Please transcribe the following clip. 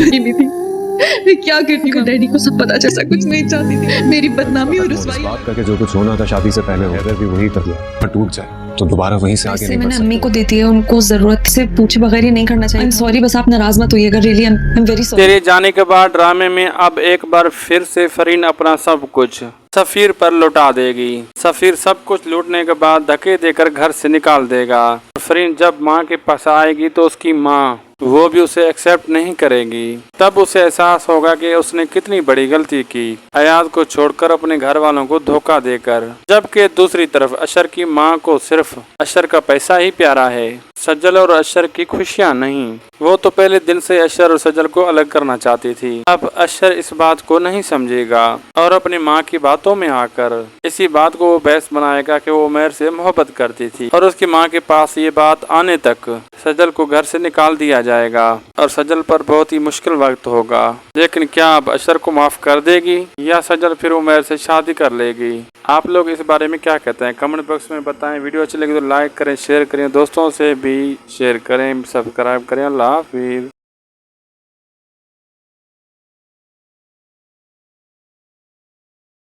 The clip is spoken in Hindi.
करती नहीं थी, मैं क्या करती हूँ। डैडी को सब पता, जैसा कुछ नहीं चाहती थी मेरी बदनामी और रुसवाई। बात करके जो कुछ होना था शादी से पहले अगर भी वही कर दिया पर टूट जाए तो दोबारा वहीं से आगे नहीं बढ़ मैंने सकते। अम्मी को देती है, उनको जरूरत से पूछे बगैर ही नहीं करना चाहिए। सॉरी, बस आप नाराज मत होइएगा, really I am very sorry. तेरे जाने के बाद ड्रामे में अब एक बार फिर से फरीन अपना सब कुछ सफीर पर लौटा देगी। सफीर सब कुछ लूटने के बाद धक्के देकर घर से निकाल देगा। फरीन जब माँ के पास आएगी तो उसकी माँ वो भी उसे एक्सेप्ट नहीं करेगी। तब उसे एहसास होगा कि उसने कितनी बड़ी गलती की, अयाज को छोड़कर अपने घर वालों को धोखा देकर। जबकि दूसरी तरफ अशर की माँ को सिर्फ अशर का पैसा ही प्यारा है, सज्जल और अशर की खुशियाँ नहीं। वो तो पहले दिन से अशर और सज्जल को अलग करना चाहती थी। अब अशर इस बात को नहीं समझेगा और अपनी माँ की बातों में आकर इसी बात को वो बहस बनाएगा कि वो उमैर से मोहब्बत करती थी। और उसकी माँ के पास ये बात आने तक सज्जल को घर से निकाल दिया जाएगा और सज्जल पर बहुत ही मुश्किल वक्त होगा। लेकिन क्या अब अशर को माफ कर देगी या सज्जल फिर उमैर से शादी कर लेगी? आप लोग इस बारे में क्या कहते हैं कमेंट बॉक्स में बताएं। वीडियो अच्छी लगी तो लाइक करें, शेयर करें, दोस्तों से भी शेयर करें, सब्सक्राइब करें। अल्लाह हाफिज़।